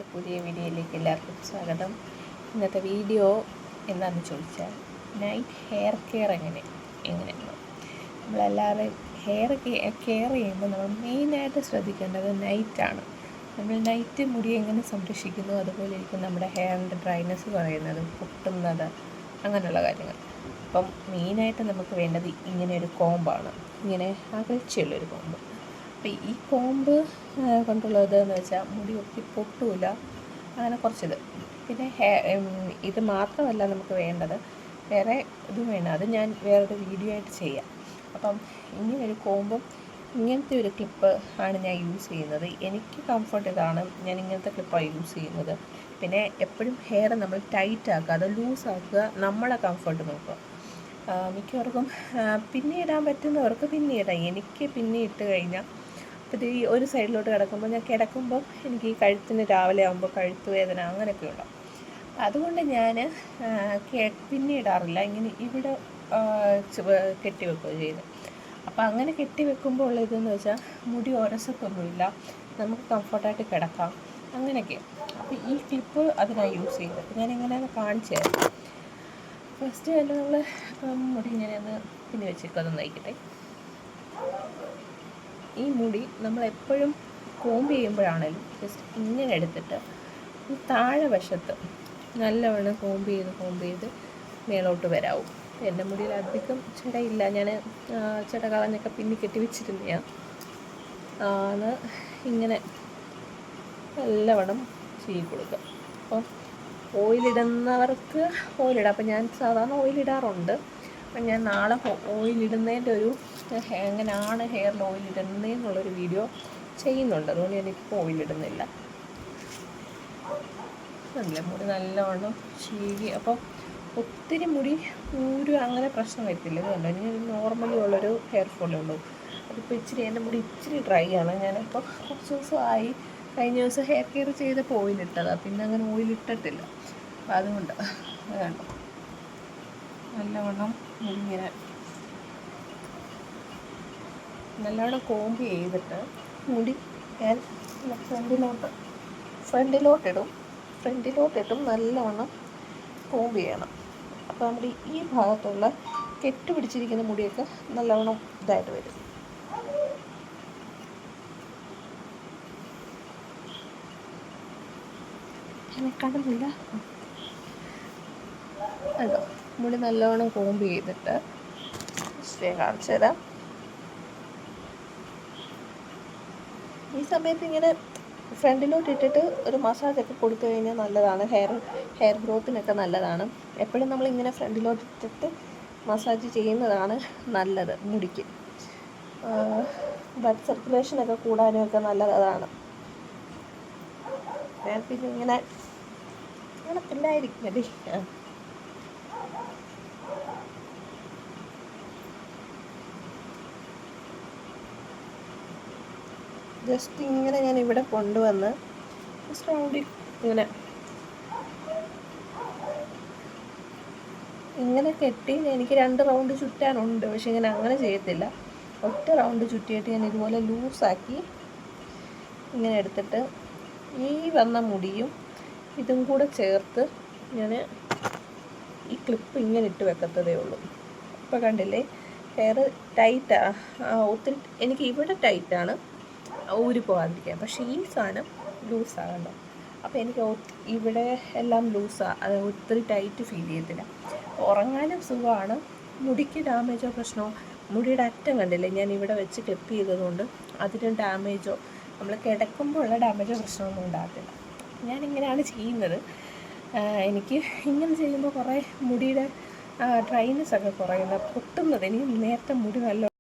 ഇന്നത്തെ പുതിയ വീഡിയോയിലേക്ക് എല്ലാവർക്കും സ്വാഗതം. ഇന്നത്തെ വീഡിയോ എന്താണെന്ന് ചോദിച്ചാൽ നൈറ്റ് ഹെയർ കെയർ എങ്ങനെയാണ് നമ്മളെല്ലാവരും ഹെയർ കെയർ ചെയ്യുമ്പോൾ നമ്മൾ മെയിനായിട്ട് ശ്രദ്ധിക്കേണ്ടത് നൈറ്റാണ്. നമ്മൾ നൈറ്റ് മുടി എങ്ങനെ സംരക്ഷിക്കുന്നു, അതുപോലെ ഇരിക്കും നമ്മുടെ ഹെയറിൻ്റെ ഡ്രൈനെസ് കുറയുന്നത്, പൊട്ടുന്നത്, അങ്ങനെയുള്ള കാര്യങ്ങൾ. അപ്പം മെയിനായിട്ട് നമുക്ക് വേണ്ടത് ഇങ്ങനെ ഒരു കോമ്പാണ്, ഇങ്ങനെ അകൽച്ചയുള്ളൊരു കോമ്പ്. അപ്പോൾ ഈ കോമ്പ് കൊണ്ടുള്ളതെന്ന് വെച്ചാൽ മുടി ഒത്തി പൊട്ടൂല, അങ്ങനെ കുറച്ചിത്. പിന്നെ ഇത് മാത്രമല്ല നമുക്ക് വേണ്ടത്, വേറെ ഇതും വേണം. അത് ഞാൻ വേറൊരു വീഡിയോ ആയിട്ട് ചെയ്യാം. അപ്പം ഇങ്ങനൊരു കോമ്പും ഇങ്ങനത്തെ ഒരു ക്ലിപ്പ് ആണ് ഞാൻ യൂസ് ചെയ്യുന്നത്. എനിക്ക് കംഫർട്ട് ഇതാണ്, ഞാൻ ഇങ്ങനത്തെ ക്ലിപ്പാണ് യൂസ് ചെയ്യുന്നത്. പിന്നെ എപ്പോഴും ഹെയർ നമ്മൾ ടൈറ്റ് ആക്കാതെ ലൂസാക്കുക, നമ്മളെ കംഫർട്ട് നോക്കുക. മിക്കവർക്കും പിന്നെ ഇടാൻ പറ്റുന്നവർക്ക് പിന്നെ ഇടാം. എനിക്ക് പിന്നെ ഇട്ട് കഴിഞ്ഞാൽ അപ്പോൾ ഈ ഒരു സൈഡിലോട്ട് കിടക്കുമ്പോൾ ഞാൻ കിടക്കുമ്പോൾ എനിക്ക് ഈ കഴുത്തിന് രാവിലെ ആകുമ്പോൾ കഴുത്ത് വേദന അങ്ങനെയൊക്കെ ഉണ്ടാവും. അതുകൊണ്ട് ഞാൻ പിന്നെ ഇടാറില്ല, ഇങ്ങനെ ഇവിടെ കെട്ടി വെക്കുകയോ ചെയ്യുന്നത്. അപ്പോൾ അങ്ങനെ കെട്ടി വെക്കുമ്പോൾ ഉള്ള ഇതെന്ന് വെച്ചാൽ മുടി ഒരസത്തൊന്നുമില്ല, നമുക്ക് കംഫർട്ടായിട്ട് കിടക്കാം, അങ്ങനെയൊക്കെ. അപ്പോൾ ഈ ക്ലിപ്പ് അതിനാണ് യൂസ് ചെയ്യുന്നത്. ഞാൻ എങ്ങനെയാണെന്ന് കാണിച്ചു തരാം. ഫസ്റ്റ് തന്നെ നമ്മൾ മുടി ഇങ്ങനെയൊന്ന് പിന്നെ വെച്ചേക്കും, അതൊന്ന് നയിക്കട്ടെ. ഈ മുടി നമ്മളെപ്പോഴും കോമ്പ് ചെയ്യുമ്പോഴാണേലും ജസ്റ്റ് ഇങ്ങനെ എടുത്തിട്ട് ഈ താഴെ വശത്ത് നല്ലവണ്ണം കോമ്പ് ചെയ്ത് മേലോട്ട് വരാവും. എൻ്റെ മുടിയിൽ അധികം ചെടയില്ല, ഞാൻ ചെട കളഞ്ഞൊക്കെ പിന്നെ കെട്ടി വെച്ചിരുന്നതാണ്. ഇങ്ങനെ നല്ലവണ്ണം ചെയ്ത് കൊടുക്കുക. അപ്പം ഓയിലിടുന്നവർക്ക് ഓയിലിടാം. അപ്പം ഞാൻ സാധാരണ ഓയിലിടാറുണ്ട്. അപ്പം ഞാൻ നാളെ ഓയിലിടുന്നതിൻ്റെ ഒരു എങ്ങനെയാണ് ഹെയറിൽ ഓയിലിടുന്നതെന്നുള്ളൊരു വീഡിയോ ചെയ്യുന്നുണ്ട്. അതുകൊണ്ട് ഞാനിപ്പോൾ ഓയിലിടുന്നില്ല. നല്ല മുടി നല്ലവണ്ണം ചീകി, അപ്പോൾ ഒത്തിരി മുടി അങ്ങനെ പ്രശ്നം വരത്തില്ല. ഇതുകൊണ്ട് ഇനി നോർമലി ഉള്ളൊരു ഹെയർ ഫോളേ ഉള്ളൂ. അതിപ്പോൾ ഇച്ചിരി എൻ്റെ മുടി ഇച്ചിരി ഡ്രൈ ആണ്. ഞാനിപ്പോൾ കുറച്ച് ദിവസമായി, കഴിഞ്ഞ ദിവസം ഹെയർ കെയർ ചെയ്തപ്പോൾ ഓയിലിട്ടതാണ്, പിന്നെ അങ്ങനെ ഓയിലിട്ടിട്ടില്ല. അപ്പോൾ അതുകൊണ്ട് വേണ്ട നല്ലവണ്ണം ഇങ്ങനെ നല്ലവണ്ണം കോമ്പ് ചെയ്തിട്ട് മുടി ഞാൻ ഫ്രണ്ടിലോട്ടിട്ടും നല്ലവണ്ണം കോമ്പ് ചെയ്യണം. അപ്പോൾ നമ്മുടെ ഈ ഭാഗത്തുള്ള കെട്ട് പിടിച്ചിരിക്കുന്ന മുടിയൊക്കെ നല്ലവണ്ണം ഇതായിട്ട് വരും. കാണുന്നില്ല അതോ മുടി നല്ലവണ്ണം കോമ്പ് ചെയ്തിട്ട് കാണിച്ചു തരാം. ഈ സമയത്ത് ഇങ്ങനെ ഫ്രണ്ടിലോട്ട് ഇട്ടിട്ട് ഒരു മസാജൊക്കെ കൊടുത്തു കഴിഞ്ഞാൽ നല്ലതാണ്, ഹെയർ ഗ്രോത്തിനൊക്കെ നല്ലതാണ്. എപ്പോഴും നമ്മളിങ്ങനെ ഫ്രണ്ടിലോട്ട് ഇട്ടിട്ട് മസാജ് ചെയ്യുന്നതാണ് നല്ലത് മുടിക്ക്. ബ്ലഡ് സർക്കുലേഷനൊക്കെ കൂടാനും ഒക്കെ നല്ലതാണ്. ഞാൻ പിന്നെ ഇങ്ങനെ പിള്ളായിരിക്കും ജസ്റ്റ് ഇങ്ങനെ ഞാൻ ഇവിടെ കൊണ്ടുവന്ന് ജസ്റ്റ് റൗണ്ടിൽ ഇങ്ങനെ കെട്ടി എനിക്ക് 2 റൗണ്ട് ചുറ്റാനുണ്ട്. പക്ഷെ ഇങ്ങനെ അങ്ങനെ ചെയ്യത്തില്ല, ഒറ്റ റൗണ്ട് ചുറ്റിയിട്ട് ഞാൻ ഇതുപോലെ ലൂസാക്കി ഇങ്ങനെ എടുത്തിട്ട് ഈ വന്ന മുടിയും ഇതും കൂടെ ചേർത്ത് ഞാൻ ഈ ക്ലിപ്പ് ഇങ്ങനെ ഇട്ട് വെക്കത്തതേ ഉള്ളൂ. ഇപ്പോൾ കണ്ടില്ലേ, ഹെയർ ടൈറ്റാണ്, ഒത്തിരി എനിക്ക് ഇവിടെ ടൈറ്റാണ്, ഊരി പോകാതിരിക്കാൻ. പക്ഷേ ഈ സാധനം ലൂസാകണ്ടോ. അപ്പോൾ എനിക്ക് ഇവിടെ എല്ലാം ലൂസാണ്, അത് ഒത്തിരി ടൈറ്റ് ഫീൽ ചെയ്യത്തില്ല. ഉറങ്ങാനും സുഖമാണ്, മുടിക്ക് ഡാമേജോ പ്രശ്നമോ, മുടിയുടെ അറ്റം കണ്ടില്ലേ ഞാൻ ഇവിടെ വെച്ച് ക്ലിപ്പ് ചെയ്തതുകൊണ്ട് അതിന് ഡാമേജോ, നമ്മൾ കിടക്കുമ്പോൾ ഉള്ള ഡാമേജോ പ്രശ്നമൊന്നും ഉണ്ടാകത്തില്ല. ഞാനിങ്ങനെയാണ് ചെയ്യുന്നത്. എനിക്ക് ഇങ്ങനെ ചെയ്യുമ്പോൾ കുറേ മുടിയുടെ ഡ്രൈനെസ്സൊക്കെ കുറയുന്നത്, പൊട്ടുന്നത്. എനിക്ക് നേരത്തെ മുടി നല്ല